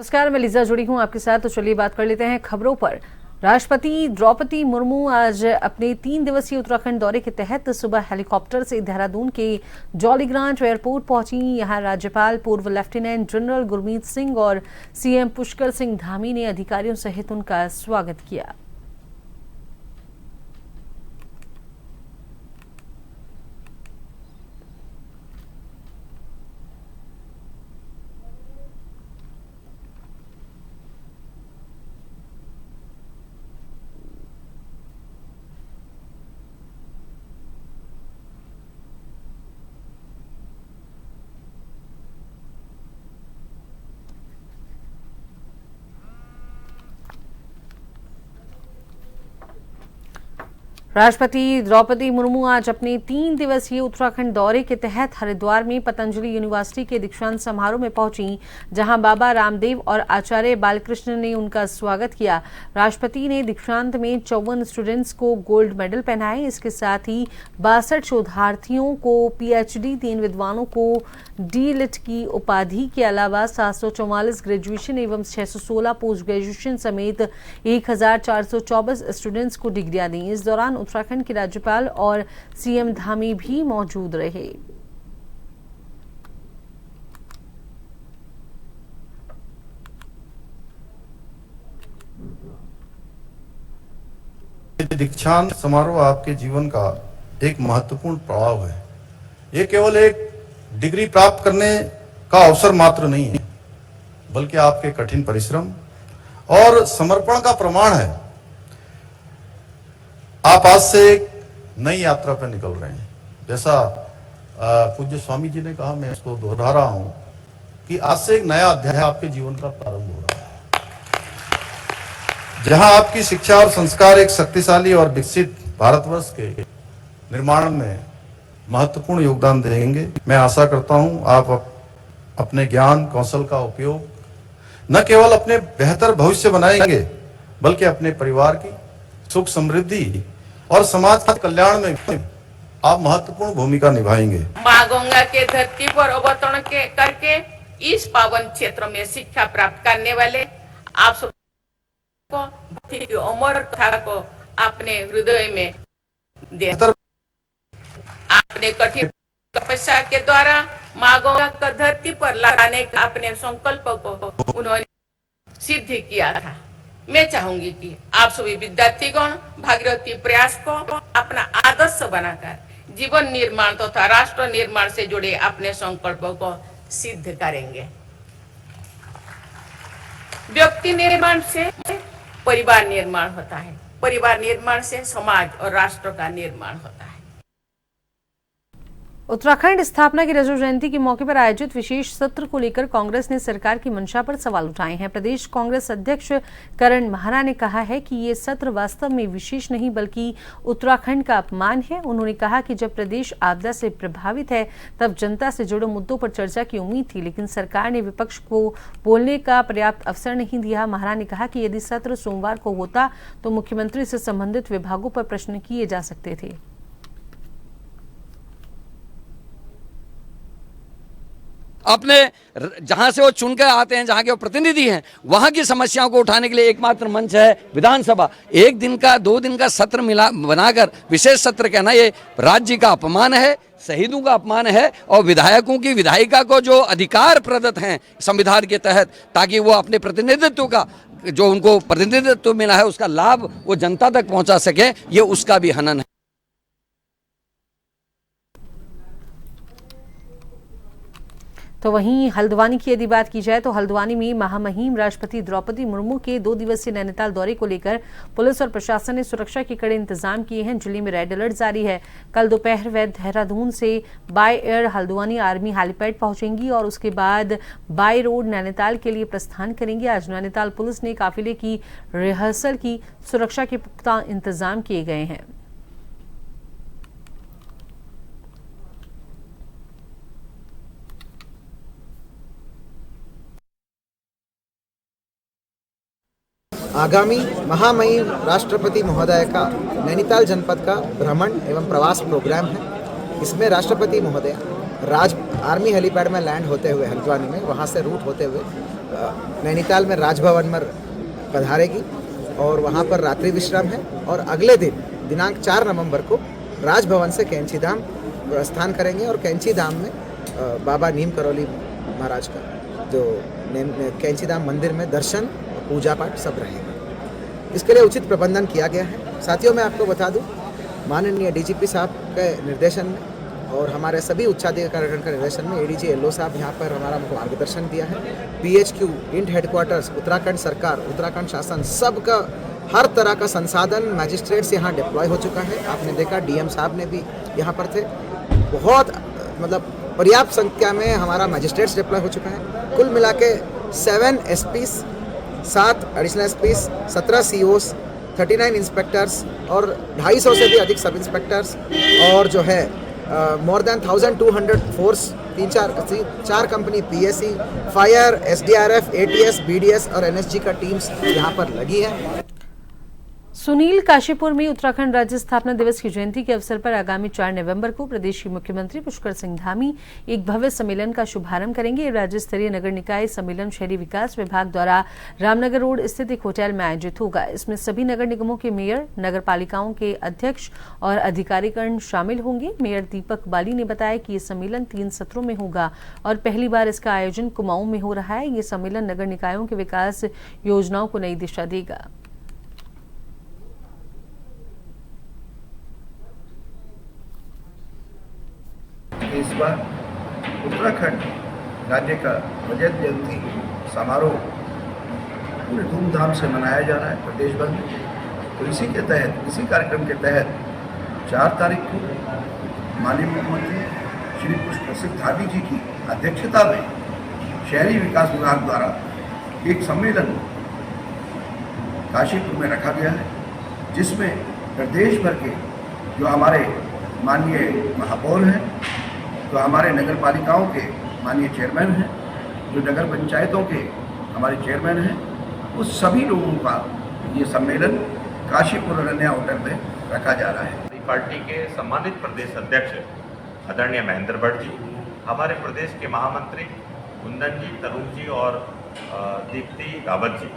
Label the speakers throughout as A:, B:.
A: नमस्कार, मैं लीजा जुड़ी हूं आपके साथ। तो चलिए बात कर लेते हैं खबरों पर। राष्ट्रपति द्रौपदी मुर्मू आज अपने 3 दिवसीय उत्तराखंड दौरे के तहत सुबह हेलीकॉप्टर से देहरादून के जौलीग्रांट एयरपोर्ट पहुंची। यहां राज्यपाल पूर्व लेफ्टिनेंट जनरल गुरमीत सिंह और सीएम पुष्कर सिंह धामी ने अधिकारियों सहित उनका स्वागत किया। राष्ट्रपति द्रौपदी मुर्मू आज अपने 3 दिवसीय उत्तराखंड दौरे के तहत हरिद्वार में पतंजलि यूनिवर्सिटी के दीक्षांत समारोह में पहुंची, जहां बाबा रामदेव और आचार्य बालकृष्ण ने उनका स्वागत किया। राष्ट्रपति ने दीक्षांत में 54 स्टूडेंट्स को गोल्ड मेडल पहनाए। इसके साथ ही 62 शोधार्थियों को पीएचडी, 3 विद्वानों को डी.लिट की उपाधि के अलावा 744 ग्रेजुएशन एवं 616 पोस्ट ग्रेजुएशन समेत 1424 स्टूडेंट्स को डिग्रियां दी। इस दौरान उत्तराखंड के राज्यपाल और सीएम धामी भी मौजूद रहे।
B: दीक्षांत समारोह आपके जीवन का एक महत्वपूर्ण पड़ाव है। ये केवल एक डिग्री प्राप्त करने का अवसर मात्र नहीं है, बल्कि आपके कठिन परिश्रम और समर्पण का प्रमाण है। आप आज से एक नई यात्रा पर निकल रहे हैं। जैसा पूज्य स्वामी जी ने कहा, मैं इसको दोहरा रहा हूं कि आज से एक नया अध्याय आपके जीवन का प्रारंभ हो रहा है, जहां आपकी शिक्षा और संस्कार एक शक्तिशाली और विकसित भारतवर्ष के निर्माण में महत्वपूर्ण योगदान देंगे। मैं आशा करता हूं आप अपने ज्ञान कौशल का उपयोग न केवल अपने बेहतर भविष्य बनाएंगे, बल्कि अपने परिवार की सुख समृद्धि और समाज के कल्याण में आप महत्वपूर्ण भूमिका निभाएंगे।
C: मां गंगा के धरती पर अवतरण करके इस पावन क्षेत्र में शिक्षा प्राप्त करने वाले आप सबको अमर कथा को अपने हृदय में दे। आपने कठिन तपस्या के द्वारा मां गंगा का धरती पर लाने का अपने संकल्प को उन्होंने सिद्ध किया था। मैं चाहूंगी कि आप सभी विद्यार्थीगण भागीरथी प्रयास को अपना आदर्श बनाकर जीवन निर्माण तथा राष्ट्र निर्माण से जुड़े अपने संकल्पों को सिद्ध करेंगे। व्यक्ति निर्माण से परिवार निर्माण होता है, परिवार निर्माण से समाज और राष्ट्र का निर्माण होता है।
A: उत्तराखंड स्थापना की रजत जयंती के मौके पर आयोजित विशेष सत्र को लेकर कांग्रेस ने सरकार की मंशा पर सवाल उठाए हैं। प्रदेश कांग्रेस अध्यक्ष करण महाना ने कहा है कि ये सत्र वास्तव में विशेष नहीं बल्कि उत्तराखंड का अपमान है। उन्होंने कहा कि जब प्रदेश आपदा से प्रभावित है तब जनता से जुड़े मुद्दों पर चर्चा की उम्मीद थी, लेकिन सरकार ने विपक्ष को बोलने का पर्याप्त अवसर नहीं दिया। महाना ने कहा कि यदि सत्र सोमवार को होता तो मुख्यमंत्री से संबंधित विभागों पर प्रश्न किए जा सकते थे।
D: अपने जहां से वो चुनकर आते हैं, जहां के वो प्रतिनिधि हैं, वहां की समस्याओं को उठाने के लिए एकमात्र मंच है विधानसभा। 1 दिन का 2 दिन का सत्र बनाकर विशेष सत्र कहना ये राज्य का अपमान है, शहीदों का अपमान है और विधायकों की विधायिका को जो अधिकार प्रदत्त हैं संविधान के तहत, ताकि वो अपने प्रतिनिधित्व का जो उनको प्रतिनिधित्व मिला है उसका लाभ वो जनता तक पहुंचा सके, ये उसका भी हनन है।
A: तो वहीं हल्द्वानी की यदि बात की जाए तो हल्द्वानी में महामहिम राष्ट्रपति द्रौपदी मुर्मू के 2 दिवसीय नैनीताल दौरे को लेकर पुलिस और प्रशासन ने सुरक्षा के कड़े इंतजाम किए हैं। जिले में रेड अलर्ट जारी है। कल दोपहर वे देहरादून से by air Haldwani army helipad पहुंचेंगी और उसके बाद बाय रोड नैनीताल के लिए प्रस्थान करेंगे। आज नैनीताल पुलिस ने काफिले की रिहर्सल की, सुरक्षा के पुख्ता इंतजाम किए गए हैं।
E: आगामी महामहिम राष्ट्रपति महोदय का नैनीताल जनपद का भ्रमण एवं प्रवास प्रोग्राम है। इसमें राष्ट्रपति महोदय आर्मी हेलीपैड में लैंड होते हुए हल्द्वानी में, वहाँ से रूट होते हुए नैनीताल में राजभवन में पधारेगी और वहाँ पर रात्रि विश्राम है और अगले दिन दिनांक 4 नवंबर को राजभवन से कैंची धाम प्रस्थान करेंगे और कैंची धाम में बाबा नीम करौली महाराज का जो कैंची धाम मंदिर में दर्शन पूजा पाठ सब रहेगा। इसके लिए उचित प्रबंधन किया गया है। साथियों, मैं आपको बता दूं, माननीय डीजीपी साहब के निर्देशन में और हमारे सभी उच्चाधिकारियों के निर्देशन में एडीजी एलओ साहब यहाँ पर हमारा मार्गदर्शन दिया है। पीएचक्यू इंट हेडक्वार्टर्स उत्तराखंड सरकार, उत्तराखंड शासन, सबका हर तरह का संसाधन मैजिस्ट्रेट्स यहाँ डिप्लॉय हो चुका है। आपने देखा डीएम साहब ने भी यहाँ पर थे। बहुत मतलब पर्याप्त संख्या में हमारा मैजिस्ट्रेट्स डिप्लॉय हो चुका है। कुल मिला के 7 एसपीस, 7 एडिशनल एसपीस, 17 सीओस, 39 इंस्पेक्टर्स और 250 से भी अधिक सब इंस्पेक्टर्स और जो है more than 1200 force, 4 company PSC, fire, SDRF, ATS, BDS और एनएसजी का टीम्स यहाँ पर लगी है।
A: सुनील काशीपुर में उत्तराखंड राज्य स्थापना दिवस की जयंती के अवसर पर आगामी 4 नवंबर को प्रदेश के मुख्यमंत्री पुष्कर सिंह धामी एक भव्य सम्मेलन का शुभारंभ करेंगे। राज्य स्तरीय नगर निकाय सम्मेलन शहरी विकास विभाग द्वारा रामनगर रोड स्थित एक होटल में आयोजित होगा। इसमें सभी नगर निगमों के मेयर, नगर पालिकाओं के अध्यक्ष और अधिकारीगण शामिल होंगे। मेयर दीपक बाली ने बताया कि ये सम्मेलन 3 सत्रों में होगा और पहली बार इसका आयोजन कुमाऊं में हो रहा है। ये सम्मेलन नगर निकायों के विकास योजनाओं को नई दिशा देगा।
F: इस बार उत्तराखंड राज्य का रजत जयंती समारोह पूरे धूमधाम से मनाया जा रहा है प्रदेश भर में। तो इसी कार्यक्रम के तहत 4 तारीख को माननीय मुख्यमंत्री श्री पुष्कर सिंह धामी जी की अध्यक्षता में शहरी विकास विभाग द्वारा एक सम्मेलन काशीपुर में रखा गया है, जिसमें प्रदेश भर के जो हमारे माननीय महापौर हैं, तो हमारे नगर पालिकाओं के माननीय चेयरमैन हैं, जो नगर पंचायतों के हमारे चेयरमैन हैं, उस सभी लोगों का ये सम्मेलन काशीपुर अरण्या होटल में रखा जा रहा है।
G: पार्टी के सम्मानित प्रदेश अध्यक्ष आदरणीय महेंद्र भट्ट जी, हमारे प्रदेश के महामंत्री कुंदन जी, तरुण जी और दीप्ति रावत जी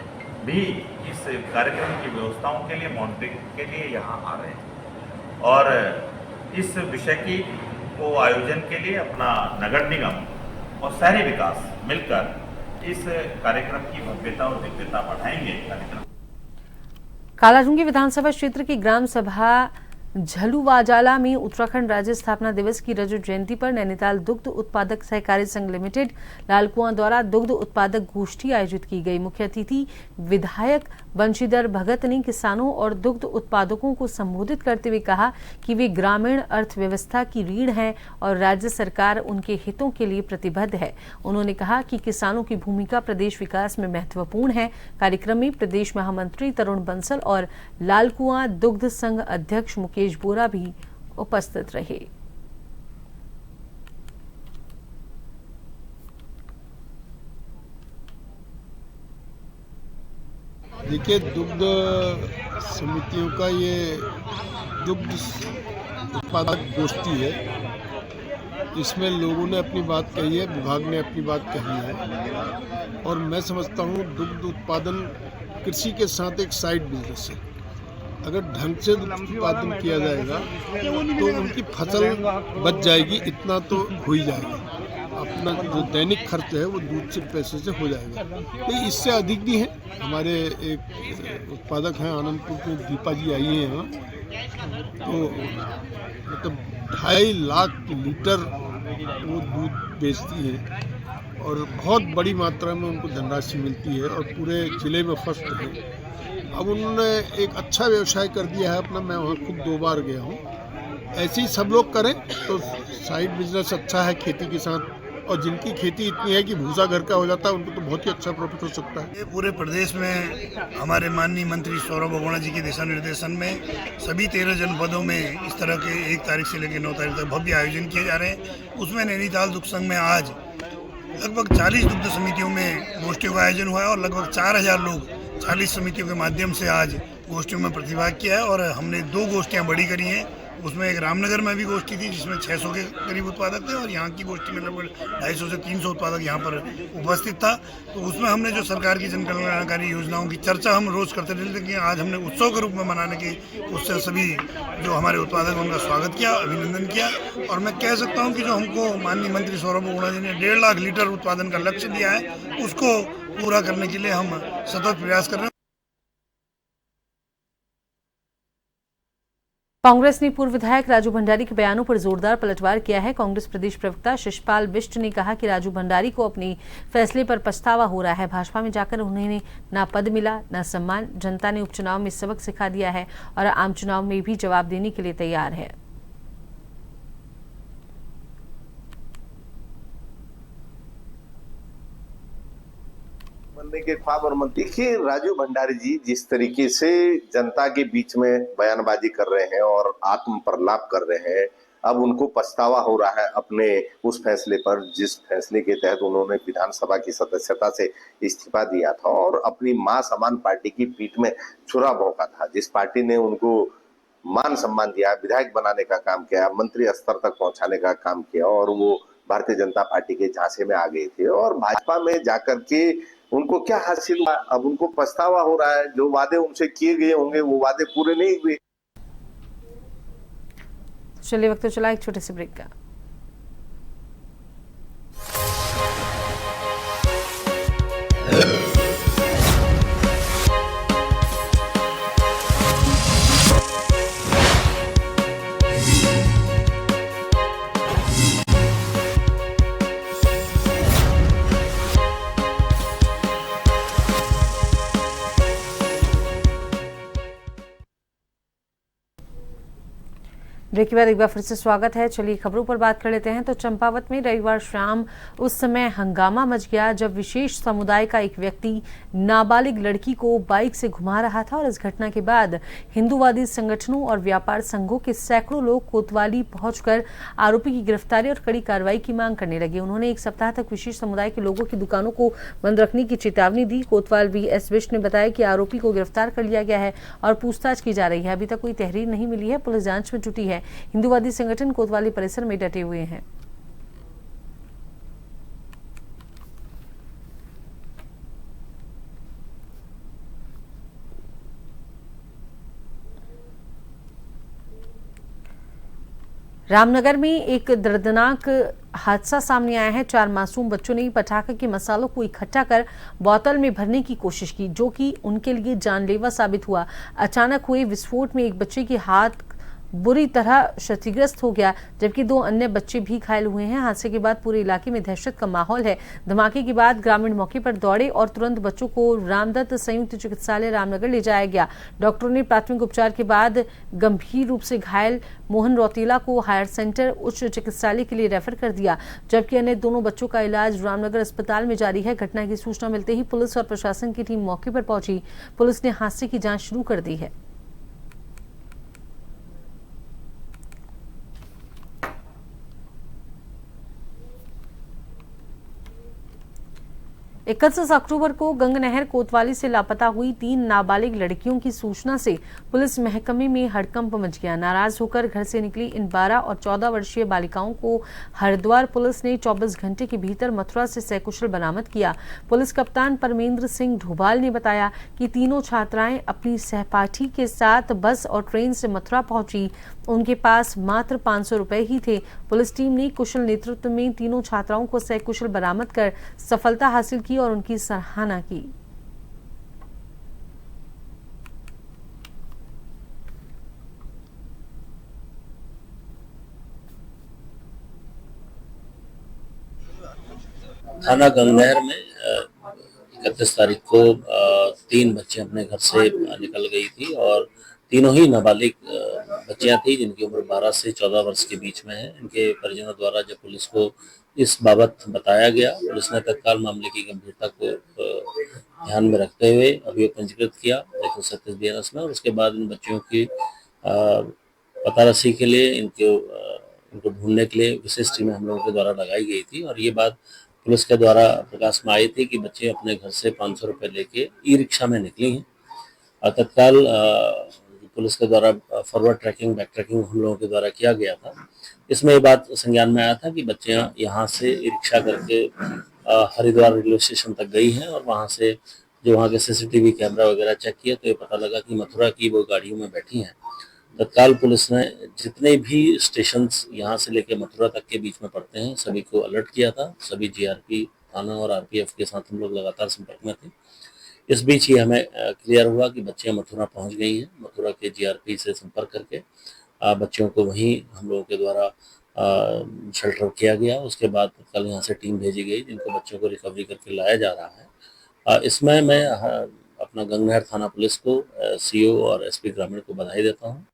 G: भी इस कार्यक्रम की व्यवस्थाओं के लिए, मॉनिटरिंग के लिए यहाँ आ रहे हैं और इस विषय की को आयोजन के लिए अपना नगर निगम और शहरी विकास मिलकर इस कार्यक्रम की भव्यता और दिव्यता बढ़ाएंगे।
A: कालाढूंगी विधानसभा क्षेत्र की ग्राम सभा झलुवाजाला में उत्तराखंड राज्य स्थापना दिवस की रजत जयंती पर नैनीताल दुग्ध उत्पादक सहकारी संघ लिमिटेड लालकुआं द्वारा दुग्ध उत्पादक गोष्ठी आयोजित की गई। मुख्य अतिथि विधायक बंशीधर भगत ने किसानों और दुग्ध उत्पादकों को संबोधित करते हुए कहा कि वे ग्रामीण अर्थव्यवस्था की रीढ़ हैं और राज्य सरकार उनके हितों के लिए प्रतिबद्ध है। उन्होंने कहा कि किसानों की भूमिका प्रदेश विकास में महत्वपूर्ण है। कार्यक्रम में प्रदेश महामंत्री तरुण बंसल और लालकुआं दुग्ध संघ अध्यक्ष मुकेश बोरा भी उपस्थित रहे।
H: देखिए, दुग्ध समितियों का ये दुग्ध उत्पादक गोष्ठी है। इसमें लोगों ने अपनी बात कही है, विभाग ने अपनी बात कही है और मैं समझता हूँ दुग्ध उत्पादन कृषि के साथ एक साइड बिजनेस है। अगर ढंग से दुग्ध उत्पादन किया जाएगा तो उनकी फसल बच जाएगी, इतना तो हो ही जाएगा। अपना जो दैनिक खर्च है वो दूध से पैसे से हो जाएगा। तो इससे अधिक भी है। हमारे एक उत्पादक हैं आनंदपुर में, दीपा जी आई हैं यहाँ, तो मतलब 2.5 लाख लीटर वो दूध बेचती है और बहुत बड़ी मात्रा में उनको धनराशि मिलती है और पूरे जिले में फर्स्ट है। अब उन्होंने एक अच्छा व्यवसाय कर दिया है अपना। मैं वहाँ खुद 2 बार गया हूँ। ऐसे ही सब लोग करें तो साइड बिजनेस अच्छा है खेती के साथ, और जिनकी खेती इतनी है कि भूसा घर का हो जाता है उनको तो बहुत ही अच्छा प्रॉफिट हो सकता है।
F: ये पूरे प्रदेश में हमारे माननीय मंत्री सौरभ अगोड़ा जी के दिशा निर्देशन में सभी 13 जनपदों में इस तरह के 1 तारीख से लेकर 9 तारीख तक भव्य आयोजन किए जा रहे हैं। उसमें नैनीताल दुग्ध संघ में आज लगभग 40 दुग्ध समितियों में गोष्ठियों का आयोजन हुआ है और लगभग 4000 लोग 40 समितियों के माध्यम से आज गोष्ठियों में प्रतिभाग किया है और हमने 2 गोष्ठियाँ बड़ी करी हैं।
I: उसमें एक रामनगर में भी गोष्ठी थी जिसमें 600 के करीब उत्पादक थे और यहाँ की गोष्ठी में लगभग 250 से 300 उत्पादक यहाँ पर उपस्थित था। तो उसमें हमने जो सरकार की जन कल्याणकारी योजनाओं की चर्चा हम रोज करते रहते थे कि आज हमने उत्सव के रूप में मनाने की उससे सभी जो हमारे उत्पादक उनका स्वागत किया, अभिनंदन किया। और मैं कह सकता हूँ कि जो हमको माननीय मंत्री सौरभ बोगड़ा जी ने 1.5 लाख लीटर उत्पादन का लक्ष्य दिया है उसको पूरा करने के लिए हम सतत प्रयास कर रहे हैं।
A: कांग्रेस ने पूर्व विधायक राजू भंडारी के बयानों पर जोरदार पलटवार किया है। कांग्रेस प्रदेश प्रवक्ता शिषपाल बिष्ट ने कहा कि राजू भंडारी को अपने फैसले पर पछतावा हो रहा है। भाजपा में जाकर उन्हें न पद मिला न सम्मान। जनता ने उपचुनाव में सबक सिखा दिया है और आम चुनाव में भी जवाब देने के लिए तैयार है।
J: बनने के ख्वाब और देखिए, राजू भंडारी जी जिस तरीके से जनता के बीच में बयानबाजी कर रहे हैं और आत्म प्रलाप कर रहे हैं, अब उनको पछतावा हो रहा है अपने उस फैसले पर जिस फैसले के तहत उन्होंने विधानसभा की सदस्यता से इस्तीफा दिया था और अपनी मां समान पार्टी की पीठ में छुरा भोंका था। जिस पार्टी ने उनको मान सम्मान दिया, विधायक बनाने का काम किया, मंत्री स्तर तक पहुंचाने का काम किया और वो भारतीय जनता पार्टी के झांसे में आ गए थे और भाजपा में जाकर के उनको क्या हासिल हुआ, अब उनको पछतावा हो रहा है। जो वादे उनसे किए गए होंगे वो वादे पूरे नहीं हुए।
A: चलिए वक्त तो चला एक छोटे से ब्रेक का। ब्रेक के बाद एक बार फिर से स्वागत है। चलिए खबरों पर बात कर लेते हैं। तो चंपावत में रविवार शाम उस समय हंगामा मच गया जब विशेष समुदाय का एक व्यक्ति नाबालिग लड़की को बाइक से घुमा रहा था और इस घटना के बाद हिंदूवादी संगठनों और व्यापार संघों के सैकड़ों लोग कोतवाली पहुंचकर आरोपी की गिरफ्तारी और कड़ी कार्रवाई की मांग करने लगे। उन्होंने एक सप्ताह तक विशेष समुदाय के लोगों की दुकानों को बंद रखने की चेतावनी दी। कोतवाल VS बिष्ट ने बताया कि आरोपी को गिरफ्तार कर लिया गया है और पूछताछ की जा रही है। अभी तक कोई तहरीर नहीं मिली है। पुलिस जांच में जुटी है। हिंदूवादी संगठन कोतवाली परिसर में डटे हुए हैं। रामनगर में एक दर्दनाक हादसा सामने आया है। 4 मासूम बच्चों ने पटाखे के मसालों को इकट्ठा कर बोतल में भरने की कोशिश की, जो कि उनके लिए जानलेवा साबित हुआ। अचानक हुए विस्फोट में एक बच्चे के हाथ बुरी तरह क्षतिग्रस्त हो गया, जबकि 2 अन्य बच्चे भी घायल हुए हैं। हादसे के बाद पूरे इलाके में दहशत का माहौल है। धमाके के बाद ग्रामीण मौके पर दौड़े और तुरंत बच्चों को रामदत्त संयुक्त चिकित्सालय रामनगर ले जाया गया। डॉक्टरों ने प्राथमिक उपचार के बाद गंभीर रूप से घायल मोहन रौतेला को हायर सेंटर उच्च चिकित्सालय के लिए रेफर कर दिया, जबकि अन्य दोनों बच्चों का इलाज रामनगर अस्पताल में जारी है। घटना की सूचना मिलते ही पुलिस और प्रशासन की टीम मौके पर पहुंची। पुलिस ने हादसे की जांच शुरू कर दी है। 31 अक्टूबर को गंगनहर कोतवाली से लापता हुई 3 नाबालिग लड़कियों की सूचना से पुलिस महकमे में हड़कंप मच गया। नाराज होकर घर से निकली इन 12 और 14 वर्षीय बालिकाओं को हरिद्वार पुलिस ने 24 घंटे के भीतर मथुरा से सकुशल बरामद किया। पुलिस कप्तान परमेंद्र सिंह ढोभाल ने बताया कि तीनों छात्राएं अपनी सहपाठी के साथ बस और ट्रेन से मथुरा पहुंची। उनके पास मात्र 500 रुपए ही थे। पुलिस टीम ने कुशल नेतृत्व में तीनों छात्राओं को सकुशल बरामद कर सफलता हासिल की और उनकी सराहना की।
K: थाना गंगनहर में 31 तारीख को 3 बच्चे अपने घर से निकल गई थी और तीनों ही नाबालिग बच्चियां थी जिनकी उम्र 12 से 14 वर्ष के बीच में है। इनके परिजनों द्वारा जब पुलिस को इस बाबत बताया गया, पुलिस ने तत्काल मामले की गंभीरता को ध्यान में रखते हुए अभियोग पंजीकृत किया 137 BNS में और उसके बाद इन बच्चियों की पतारसी के लिए इनको ढूंढने के लिए विशेष टीमें हम लोगों के द्वारा लगाई गई थी। और ये बात पुलिस के द्वारा प्रकाश में आई थी कि बच्चे अपने घर से 500 रुपये लेके ई-रिक्शा में निकली हैं और तत्काल पुलिस के द्वारा फॉरवर्ड ट्रैकिंग बैक ट्रैकिंग हम लोगों के द्वारा किया गया था। इसमें ये बात संज्ञान में आया था कि बच्चियां यहाँ से रिक्शा करके हरिद्वार रेलवे स्टेशन तक गई हैं और वहाँ से जो वहाँ के सीसीटीवी कैमरा वगैरह चेक किया तो ये पता लगा कि मथुरा की वो गाड़ियों में बैठी हैं। तत्काल पुलिस ने जितने भी स्टेशंस यहाँ से लेकर मथुरा तक के बीच में पड़ते हैं सभी को अलर्ट किया था। सभी जीआरपी थाना और आरपीएफ के साथ हम लोग लगातार संपर्क में थे। इस बीच ही हमें क्लियर हुआ कि बच्चियां मथुरा पहुंच गई हैं। मथुरा के जीआरपी से संपर्क करके बच्चियों को वहीं हम लोगों के द्वारा शेल्टर किया गया। उसके बाद कल यहाँ से टीम भेजी गई जिनको बच्चों को रिकवरी करके लाया जा रहा है। इसमें मैं अपना गंगनहर थाना पुलिस को, सीओ और एसपी ग्रामीण को बधाई देता हूँ।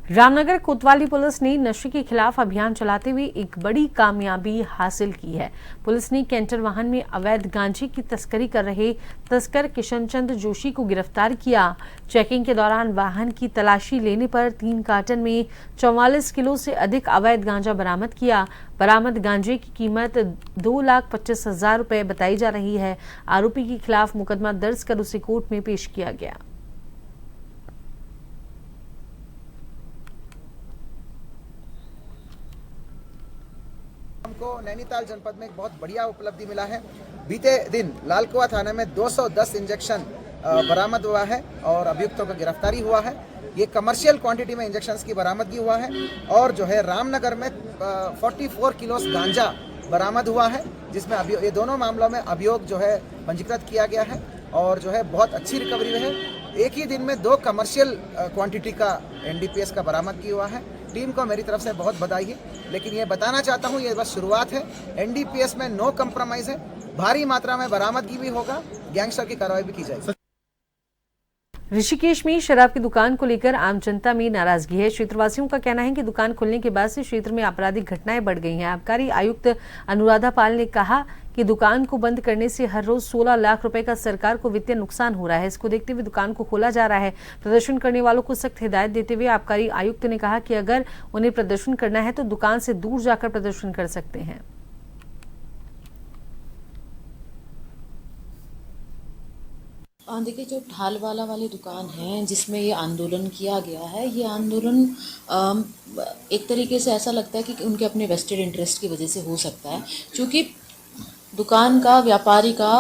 A: रामनगर कोतवाली पुलिस ने नशे के खिलाफ अभियान चलाते हुए एक बड़ी कामयाबी हासिल की है। पुलिस ने कैंटर वाहन में अवैध गांजे की तस्करी कर रहे तस्कर किशन चंद जोशी को गिरफ्तार किया। चेकिंग के दौरान वाहन की तलाशी लेने पर 3 कार्टन में 44 किलो से अधिक अवैध गांजा बरामद किया। बरामद गांजे की कीमत 2,25,000 रुपए बताई जा रही है। आरोपी के खिलाफ मुकदमा दर्ज कर उसे कोर्ट में पेश किया गया।
E: हमको नैनीताल जनपद में एक बहुत बढ़िया उपलब्धि मिला है। बीते दिन लालकुआ थाने में 210 इंजेक्शन बरामद हुआ है और अभियुक्तों को गिरफ्तारी हुआ है। ये कमर्शियल क्वांटिटी में इंजेक्शंस की बरामदगी हुआ है और जो है रामनगर में 44 किलो गांजा बरामद हुआ है, जिसमें ये दोनों मामलों में अभियोग जो है पंजीकृत किया गया है और जो है बहुत अच्छी रिकवरी है। एक ही दिन में 2 कमर्शियल क्वांटिटी का एनडीपीएस का बरामदगी हुआ है। टीम को मेरी तरफ से बहुत बधाई है, लेकिन ये बताना चाहता हूँ ये बस शुरुआत है। एनडीपीएस में नो कंप्रोमाइज है, भारी मात्रा में बरामदगी भी होगा, गैंगस्टर की कार्रवाई भी की जाएगी।
A: ऋषिकेश में शराब की दुकान को लेकर आम जनता में नाराजगी है। क्षेत्रवासियों का कहना है कि दुकान खुलने के बाद से क्षेत्र में आपराधिक घटनाएं बढ़ गई हैं। आबकारी आयुक्त अनुराधा पाल ने कहा कि दुकान को बंद करने से हर रोज 16 लाख रुपए का सरकार को वित्तीय नुकसान हो रहा है। इसको देखते हुए दुकान को खोला जा रहा है। प्रदर्शन करने वालों को सख्त हिदायत देते हुए आबकारी आयुक्त ने कहा कि अगर उन्हें प्रदर्शन करना है तो दुकान से दूर जाकर प्रदर्शन कर सकते हैं।
L: देखिए, जो ढालवाला वाली दुकान है जिसमें ये आंदोलन किया गया है, ये आंदोलन एक तरीके से ऐसा लगता है कि उनके अपने वेस्टेड इंटरेस्ट की वजह से हो सकता है, क्योंकि दुकान का, व्यापारी का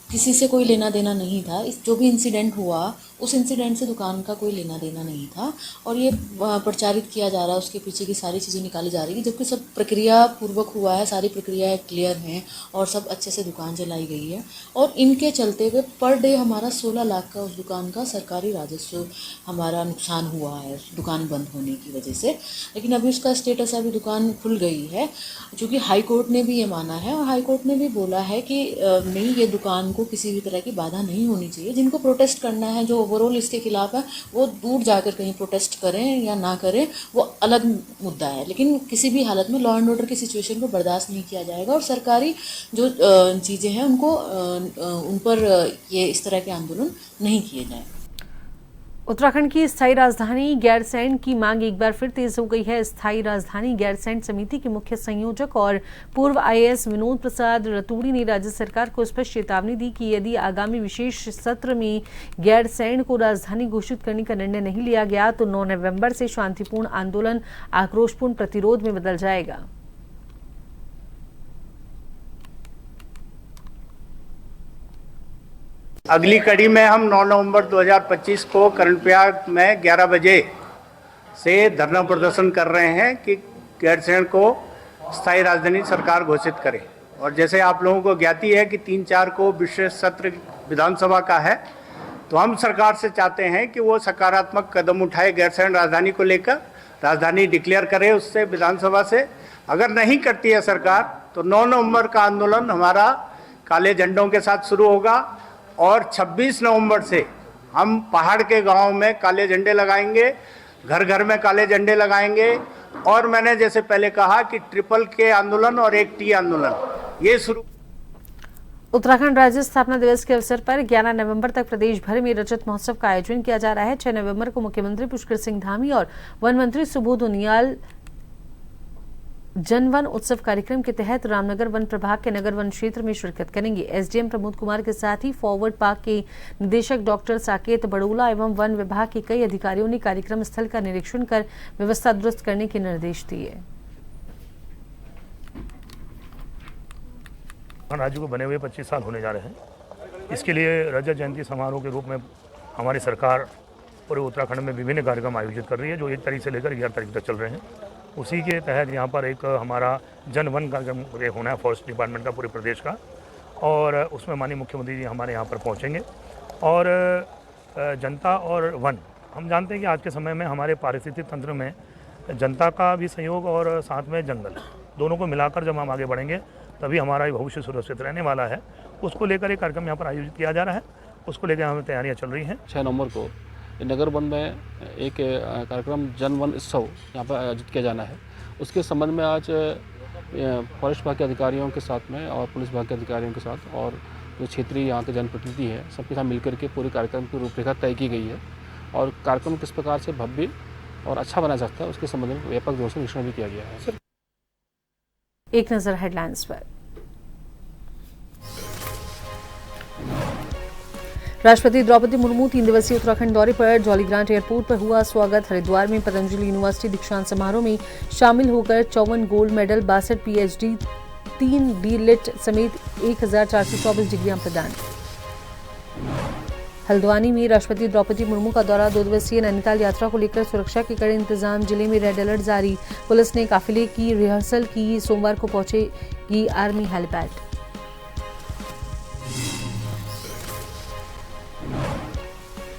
L: किसी से कोई लेना देना नहीं था। इस जो भी इंसिडेंट हुआ उस इंसिडेंट से दुकान का कोई लेना देना नहीं था और ये प्रचारित किया जा रहा है, उसके पीछे की सारी चीज़ें निकाली जा रही है, जबकि सब प्रक्रिया पूर्वक हुआ है, सारी प्रक्रियाएं क्लियर हैं और सब अच्छे से दुकान चलाई गई है। और इनके चलते हुए पर डे हमारा 16 लाख का उस दुकान का सरकारी राजस्व हमारा नुकसान हुआ है दुकान बंद होने की वजह से। लेकिन अभी उसका स्टेटस है, अभी दुकान खुल गई है, चूँकि हाई कोर्ट ने भी ये माना है और हाई कोर्ट ने भी बोला है कि नहीं, ये दुकान को किसी भी तरह की बाधा नहीं होनी चाहिए। जिनको प्रोटेस्ट करना है, जो ओवरऑल इसके खिलाफ है, वो दूर जाकर कहीं प्रोटेस्ट करें या ना करें, वो अलग मुद्दा है, लेकिन किसी भी हालत में लॉ एंड ऑर्डर की सिचुएशन को बर्दाश्त नहीं किया जाएगा और सरकारी जो चीज़ें हैं उनको उन पर ये इस तरह के आंदोलन नहीं किए जाएं।
A: उत्तराखंड की स्थायी राजधानी गैरसैंण की मांग एक बार फिर तेज हो गई है। स्थायी राजधानी गैरसैंण समिति के मुख्य संयोजक और पूर्व आईएएस विनोद प्रसाद रतूड़ी ने राज्य सरकार को स्पष्ट चेतावनी दी कि यदि आगामी विशेष सत्र में गैरसैंण को राजधानी घोषित करने का निर्णय नहीं लिया गया तो 9 नवंबर से शांतिपूर्ण आंदोलन आक्रोशपूर्ण प्रतिरोध में बदल जाएगा।
M: अगली कड़ी में हम 9 नवंबर 2025 को कर्णप्रयाग में 11 बजे से धरना प्रदर्शन कर रहे हैं कि गैरसैंण को स्थायी राजधानी सरकार घोषित करे। और जैसे आप लोगों को ज्ञाति है कि 3-4 को विशेष सत्र विधानसभा का है, तो हम सरकार से चाहते हैं कि वो सकारात्मक कदम उठाए गैरसैंण राजधानी को लेकर, राजधानी डिक्लेयर करे उससे विधानसभा से। अगर नहीं करती है सरकार तो 9 नवंबर का आंदोलन हमारा काले झंडों के साथ शुरू होगा और 26 नवंबर से हम पहाड़ के गांव में काले झंडे लगाएंगे, घर घर में काले झंडे लगाएंगे। और मैंने जैसे पहले कहा कि ट्रिपल के आंदोलन और एक टी आंदोलन ये शुरू।
A: उत्तराखंड राज्य स्थापना दिवस के अवसर पर 11 नवंबर तक प्रदेश भर में रजत महोत्सव का आयोजन किया जा रहा है। 6 नवंबर को मुख्यमंत्री पुष्कर सिंह धामी और वन मंत्री सुबोध उनियाल जनवन उत्सव कार्यक्रम के तहत रामनगर वन प्रभाग के नगर वन क्षेत्र में शिरकत करेंगे। एसडीएम प्रमोद कुमार के साथ ही फॉरवर्ड पार्क के निदेशक डॉक्टर साकेत बड़ोला एवं वन विभाग के कई अधिकारियों ने कार्यक्रम स्थल का निरीक्षण कर व्यवस्था दुरुस्त करने के निर्देश दिए।
N: राज्य को बने हुए 25 साल होने जा रहे हैं। इसके लिए रजत जयंती समारोह के रूप में हमारी सरकार पूरे उत्तराखंड में विभिन्न कार्यक्रम आयोजित कर रही है, जो 1 तारीख से लेकर 11 तारीख तक चल रहे हैं। उसी के तहत यहाँ पर एक हमारा जनवन कार्यक्रम होना है फॉरेस्ट डिपार्टमेंट का पूरे प्रदेश का, और उसमें माननीय मुख्यमंत्री जी हमारे यहाँ पर पहुँचेंगे। और जनता और वन, हम जानते हैं कि आज के समय में हमारे पारिस्थितिक तंत्र में जनता का भी सहयोग और साथ में जंगल, दोनों को मिलाकर जब हम आगे बढ़ेंगे तभी हमारा भविष्य सुरक्षित रहने वाला है। उसको लेकर एक कार्यक्रम यहाँ पर आयोजित किया जा रहा है, उसको लेकर हमें तैयारियाँ चल रही हैं।
O: 6 नवंबर को नगर वन में एक कार्यक्रम जनवन उत्सव यहाँ पर आयोजित किया जाना है। उसके संबंध में आज फॉरेस्ट विभाग के अधिकारियों के साथ में और पुलिस विभाग के अधिकारियों के साथ और जो क्षेत्रीय यहाँ के जनप्रतिनिधि हैं, सबके साथ मिलकर के पूरे कार्यक्रम की रूपरेखा तय की गई है और कार्यक्रम किस प्रकार से भव्य और अच्छा बनाया जा सकता है उसके संबंध में व्यापक रूप से निरीक्षण भी किया गया है।
A: एक नजर हेडलाइंस पर। राष्ट्रपति द्रौपदी मुर्मू 3 दिवसीय उत्तराखंड दौरे पर जॉलीग्रांट एयरपोर्ट पर हुआ स्वागत। हरिद्वार में पतंजलि यूनिवर्सिटी दीक्षांत समारोह में शामिल होकर 54 गोल्ड मेडल, 62 पीएचडी, 3 डी.लिट समेत 1424 डिग्रियां प्रदान। हल्द्वानी में राष्ट्रपति द्रौपदी मुर्मू का दौरा, 2 दिवसीय नैनीताल यात्रा को लेकर सुरक्षा के कड़े इंतजाम। जिले में रेड अलर्ट जारी, पुलिस ने काफिले की रिहर्सल की। सोमवार को पहुंचेगी आर्मी हेलीपैड।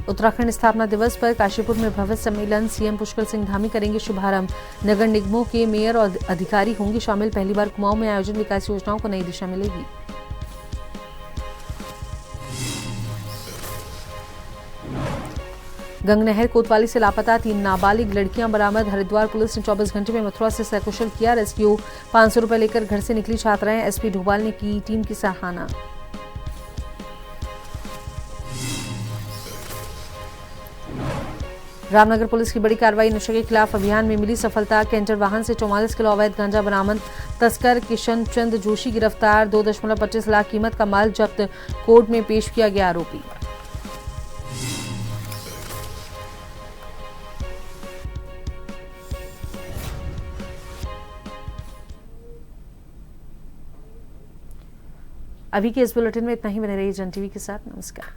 A: उत्तराखंड स्थापना दिवस पर काशीपुर में भव्य सम्मेलन, सीएम पुष्कर सिंह धामी करेंगे शुभारंभ। नगर निगमों के मेयर और अधिकारी होंगे शामिल। पहली बार कुमाऊं में आयोजित विकास योजनाओं को नई दिशा मिलेगी। गंगनहर कोतवाली से लापता 3 नाबालिग लड़कियां बरामद। हरिद्वार पुलिस ने 24 घंटे में मथुरा से सकुशल किया रेस्क्यू। 500 रुपए लेकर घर से निकली छात्राएं, एसपी ढोभाल ने की टीम की सराहना। रामनगर पुलिस की बड़ी कार्रवाई, नशे के खिलाफ अभियान में मिली सफलता। कैंटर वाहन से 44 किलो अवैध गांजा बरामद। तस्कर किशन चंद जोशी गिरफ्तार। 2.25 लाख कीमत का माल जब्त। कोर्ट में पेश किया गया आरोपी। अभी के इस बुलेटिन में इतना ही। बने रहिए जन टीवी के साथ। नमस्कार।